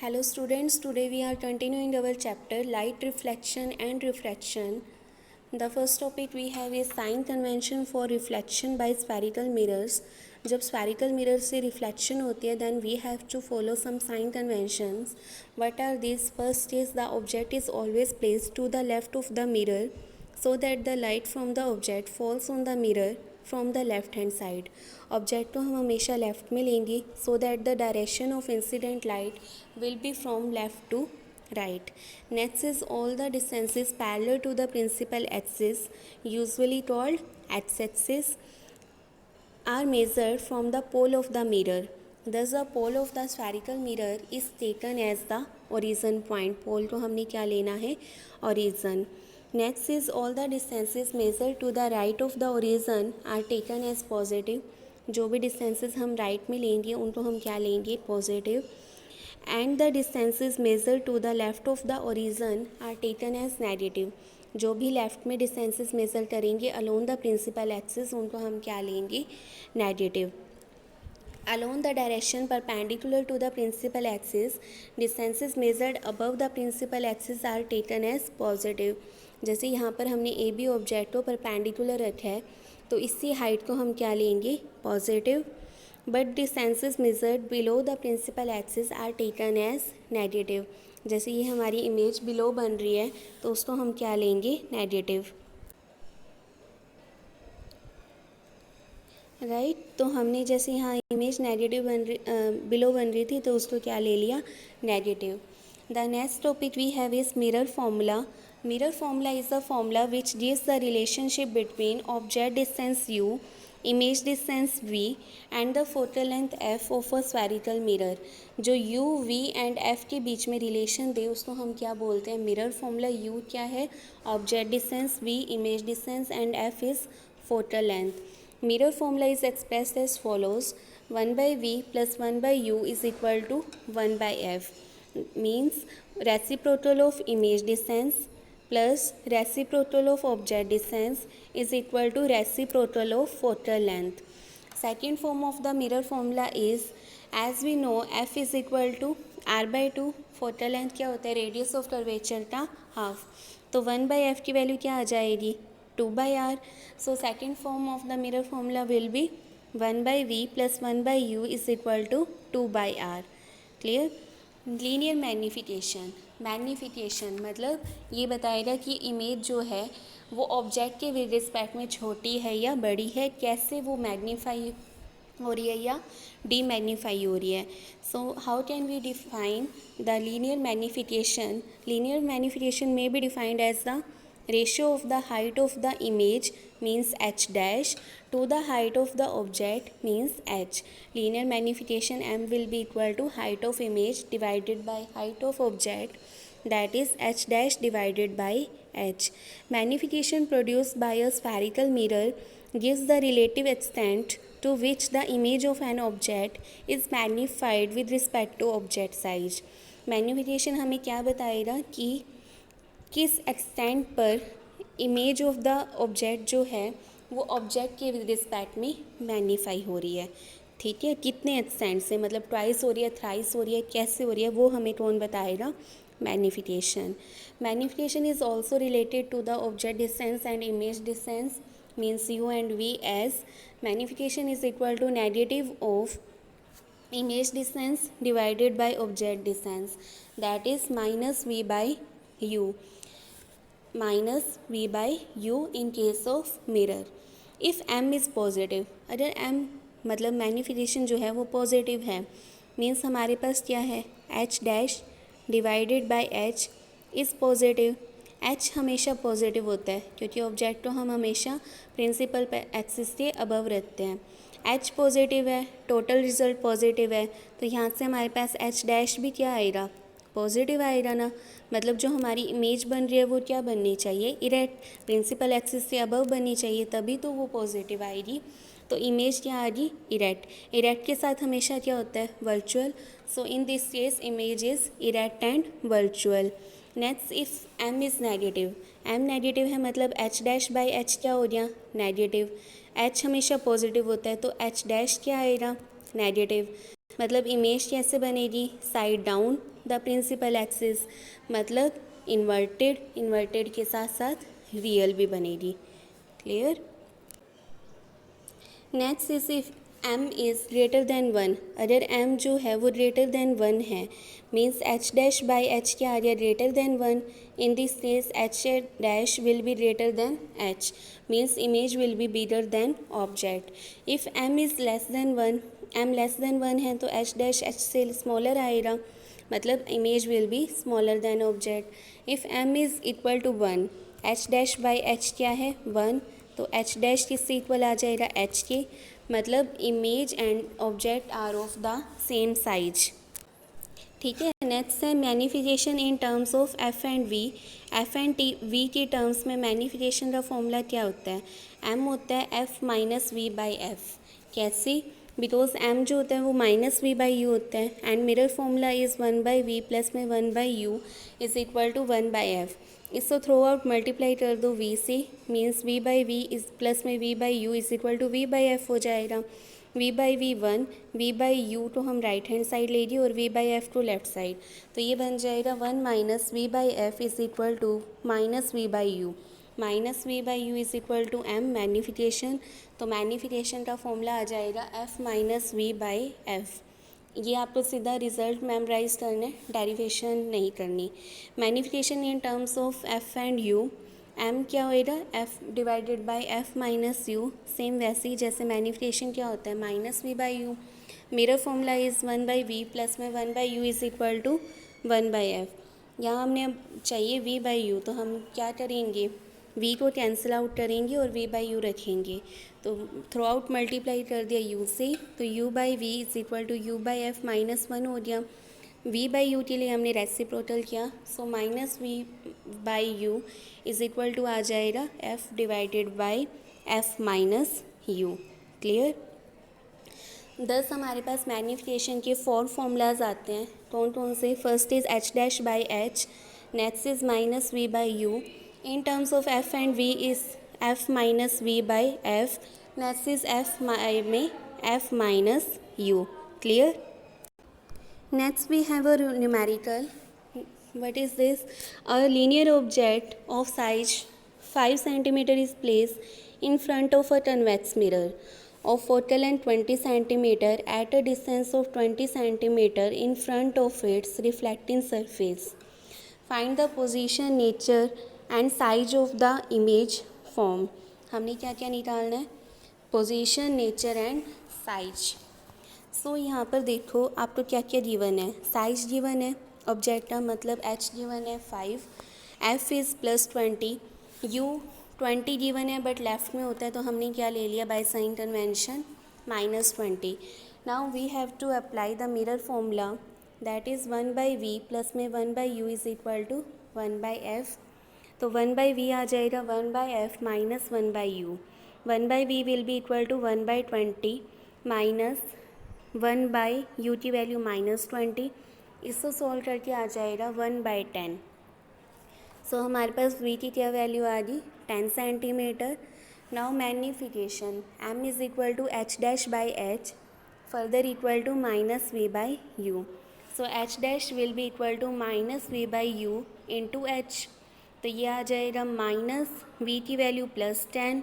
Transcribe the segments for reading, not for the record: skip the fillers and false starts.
Hello students, today we are continuing our chapter Light Reflection and Refraction. The first topic we have is sign convention for reflection by spherical mirrors. जब spherical mirror से reflection होती है then we have to follow some sign conventions. What are these? First is the object is always placed to the left of the mirror so that the light from the object falls on the mirror from the left hand side. Object को हम हमेशा left में लेंगे so that the direction of incident light will be from left to right. Next is all the distances parallel to the principal axis, usually called x-axis, are measured from the pole of the mirror. Thus the pole of the spherical mirror is taken as the origin point. Pole को हमने क्या लेना है? Origin. Next is all the distances measured to the right of the origin are taken as positive. जो भी distances हम right में लेंगे उनको हम क्या लेंगे? Positive. And the distances measured to the left of the origin are taken as negative. जो भी लेफ्ट में distances measure करेंगे along the principal axis उनको हम क्या लेंगे? Negative. Along the direction perpendicular to the principal axis, distances measured above the principal axis are taken as positive. जैसे यहाँ पर हमने ए बी ऑब्जेक्ट को परपेंडिकुलर रखा है तो इससे हाइट को हम क्या लेंगे? Positive. But distances measured below the principal axis are taken as negative. जैसे ये हमारी इमेज बिलो बन रही है तो उसको हम क्या लेंगे? नेगेटिव. राइट. तो हमने जैसे यहाँ इमेज नेगेटिव बिलो बन रही थी तो उसको क्या ले लिया? Negative. The next topic we have is mirror formula. Mirror formula is a formula which gives the relationship between object distance u, image distance v and the focal length f of a spherical mirror. जो u, v and f के बीच में relation दे उसको हम क्या बोलते हैं? Mirror formula. u क्या है? Object distance, v image distance and f is focal length. Mirror formula is expressed as follows. 1/v plus 1/u is equal to 1/f. means reciprocal of image distance plus reciprocal of object distance is equal to reciprocal of focal length. Second form of the mirror formula is, as we know, f is equal to r/2. focal length क्या होता है? Radius of curvature का half. तो 1/f की वैल्यू क्या आ जाएगी? 2/r. So second form of the mirror formula will be 1/v plus 1/u is equal to 2/r. Clear. Linear magnification मतलब ये बताएगा कि इमेज जो है वो ऑब्जेक्ट के रिस्पेक्ट में छोटी है या बड़ी है, कैसे वो मैग्नीफाई हो रही है या डीमैग्नीफाई हो रही है. So how can we define the linear magnification? Linear magnification में be defined as the ratio of the height of the image means h dash to the height of the object means h. Linear magnification m will be equal to height of image divided by height of object, that is h dash divided by h. Magnification produced by a spherical mirror gives the relative extent to which the image of an object is magnified with respect to object size. Magnification हमें क्या बताएगा कि किस extent पर image of the object जो है वो object के रिस्पेक्ट में मैग्नीफाई हो रही है. ठीक है. कितने एक्सटेंट से, मतलब ट्वाइस हो रही है, थ्राइस हो रही है, कैसे हो रही है, वो हमें कौन बताएगा? Magnification. Magnification is also related to the object distance and image distance means u and v as magnification is equal to negative of image distance divided by object distance, that is minus v by u. Minus v by u in case of mirror. If m is positive, अगर m मतलब magnification जो है वो positive है means हमारे पास क्या है? h dash divided by h is positive. h हमेशा पॉजिटिव होता है क्योंकि ऑब्जेक्ट को हम हमेशा प्रिंसिपल एक्सिस के अबव रखते हैं. h पॉजिटिव है, टोटल रिजल्ट पॉजिटिव है, तो यहाँ से हमारे पास h डैश भी क्या आएगा? पॉजिटिव आएगा ना. मतलब जो हमारी इमेज बन रही है वो क्या बननी चाहिए? इरेक्ट, प्रिंसिपल एक्सिस से अबव बननी चाहिए, तभी तो वो पॉजिटिव आएगी. तो इमेज क्या आ गई? इरेक्ट. इरेक्ट के साथ हमेशा क्या होता है? Virtual. So in this case image is erect and virtual. Next, if m is negative, m negative है मतलब h डैश बाई h क्या हो गया? नेगेटिव. h हमेशा पॉजिटिव होता है तो h डैश क्या आएगा? नेगेटिव. मतलब इमेज कैसे बनेगी? Side down the principal axis, मतलब इन्वर्टेड के साथ साथ रियल भी बनेगी। Clear. Next is if m is greater than 1, अगर m जो है वो ग्रेटर देन 1 है, means h dash by h क्या आ गया, greater than 1। In this case h dash will be greater than h, means image will be bigger than object. If m is less than 1, m less than 1 है तो h dash h से smaller आएगा, मतलब image will be smaller than object. If m is equal to 1, h dash by h क्या है 1, तो h dash किससे equal आ जाएगा h के, मतलब image and object are of the same size. ठीक है। नेक्स्ट है magnification in terms of F and V. F and T V के टर्म्स में मैनिफिकेशन का फॉर्मूला क्या होता है, एम होता है f minus we by f. कैसे, बिकॉज एम जो होता है वो माइनस वी बाई यू होता है, and mirror formula is 1 by we plus में 1 by you is equal to 1 by f. इसको थ्रो आउट मल्टीप्लाई कर दो v से, means v by v is plus में v by you is equal to v by f हो जाएगा। v by v 1, v by u तो हम right hand side ले लिए और v by f to left side, तो ये बन जाएगा 1 minus we by F is equal to minus we by U. Minus we by you is equal to M magnification, तो मैनिफिकेशन का फॉर्मूला आ जाएगा F minus we by F. ये आपको सीधा रिजल्ट मेमोराइज करना है, डेरिवेशन नहीं करनी। Magnification in terms of F and U, M क्या होएगा F divided by F minus U, same वैसे ही जैसे मैनिफिकेशन क्या होता है माइनस वी बाई यू। मेरा formula is 1 by we plus में 1 by you is equal to 1 by F. यहाँ हमने अब चाहिए v बाई यू, तो हम क्या करेंगे, v को कैंसिल आउट करेंगे और v बाई यू रखेंगे, तो थ्रू आउट मल्टीप्लाई कर दिया u से, तो u by v is equal to u by f minus 1 हो गया। v बाई यू के लिए हमने रेसिप्रोकल किया, so minus we by you is equal to आ जाएगा f divided by f minus U. Clear. दस हमारे पास मैग्नीफिकेशन के 4 फॉर्मूलाज आते हैं, कौन कौन से, first is h dash by h, next is minus v by u, in terms of f and v is f minus v by f, next is f में f minus u। Clear. Next we have a numerical, what is this, a linear object of size 5 centimeter is placed in front of a convex mirror of focal length 20 centimeter at a distance of 20 centimeter in front of its reflecting surface. Find the position, nature and size of the image form. हमने क्या क्या निकालना है, position, nature and size. सो यहाँ पर देखो आपको क्या क्या गिवन है, साइज गिवन है ऑब्जेक्ट का, मतलब h गिवन है 5, f is plus 20, u 20 given है बट लेफ्ट में होता है तो हमने क्या ले लिया by sign convention minus 20। Now we have to apply the mirror formula, that is 1 by we plus में 1 by you is equal to 1 by f, तो 1 बाई वी आ जाएगा 1 by f minus 1 by u. 1 by v will be equal to 1 by 20 minus 1 by you की value minus 20, इसको solve करके आ जाएगा 1 by 10। सो हमारे पास v की क्या वैल्यू आ गई 10 centimetre. Now magnification, m is equal to h dash by h, further equal to minus we by u, so h dash will be equal to minus we by u into h, तो ये आ जाएगा minus v की value plus 10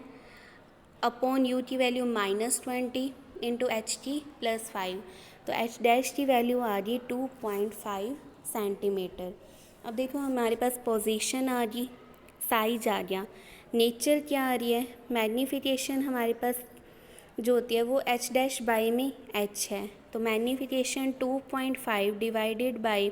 upon u की value minus 20 into h की plus 5, तो h dash की value आ गई 2.5 सेंटीमीटर। अब देखो हमारे पास पोजीशन आ गई, साइज आ गया, नेचर क्या आ रही है, मैग्नीफिकेशन हमारे पास जो होती है वो h डैश बाई में h है, तो मैग्नीफिकेशन 2.5 डिवाइडेड बाई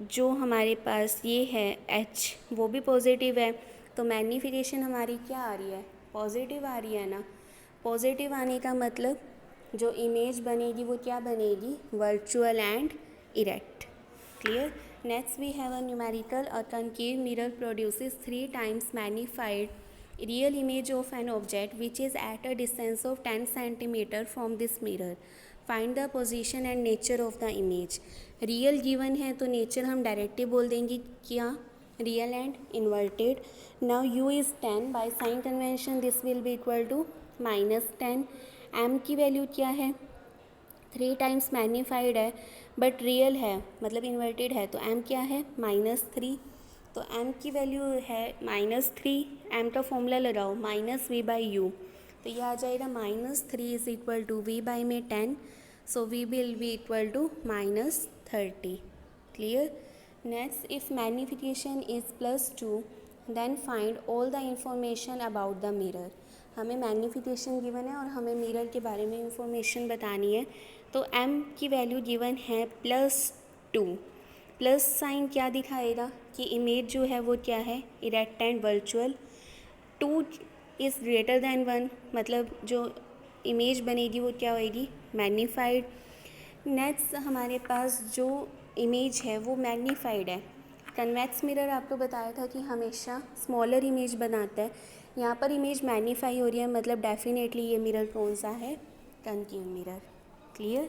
जो हमारे पास ये है h वो भी पॉजिटिव है, तो मैग्नीफिकेशन हमारी क्या आ रही है, पॉजिटिव आ रही है ना। पॉजिटिव आने का मतलब जो इमेज बनेगी वो क्या बनेगी, virtual and erect. Clear. Next we have a numerical, a concave mirror produces 3 times magnified real image of an object which is at a distance of 10 centimeter from this mirror. Find the position and nature of the image. Real given है तो nature हम directly बोल देंगे क्या, real and inverted. Now u is 10, by sign convention this will be equal to minus 10। m की वैल्यू क्या है 3 टाइम्स मैग्नीफाइड है बट रियल है, मतलब इन्वर्टेड है, तो m क्या है -3। तो m की वैल्यू है -3, m का फॉर्मूला लगाओ -v/u, तो ये आ जाएगा -3 इज इक्वल टू v में 10, so v will be equal to -30। Clear. Next, if magnification is +2 then find all the information about the mirror. हमें मैग्नीफिकेशन गिवन है और हमें मिरर के बारे में इंफॉर्मेशन बतानी है। तो m की वैल्यू गिवन है +2, प्लस साइन क्या दिखाएगा कि इमेज जो है वो क्या है, erect and virtual. 2 is greater than 1, मतलब जो इमेज बनेगी वो क्या होएगी, मैग्नीफाइड। नेक्स्ट हमारे पास जो इमेज है वो मैग्नीफाइड है। कन्वेक्स मिरर आपको बताया था कि हमेशा स्मॉलर इमेज बनाता है, यहाँ पर इमेज मैग्नीफाई हो रही है, मतलब डेफिनेटली ये मिरर कौन सा है, concave mirror. Clear.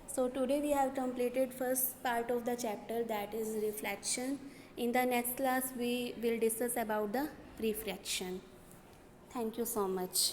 So today we have completed first part of the chapter, that is reflection. In the next class we will discuss about the refraction. Thank you so much.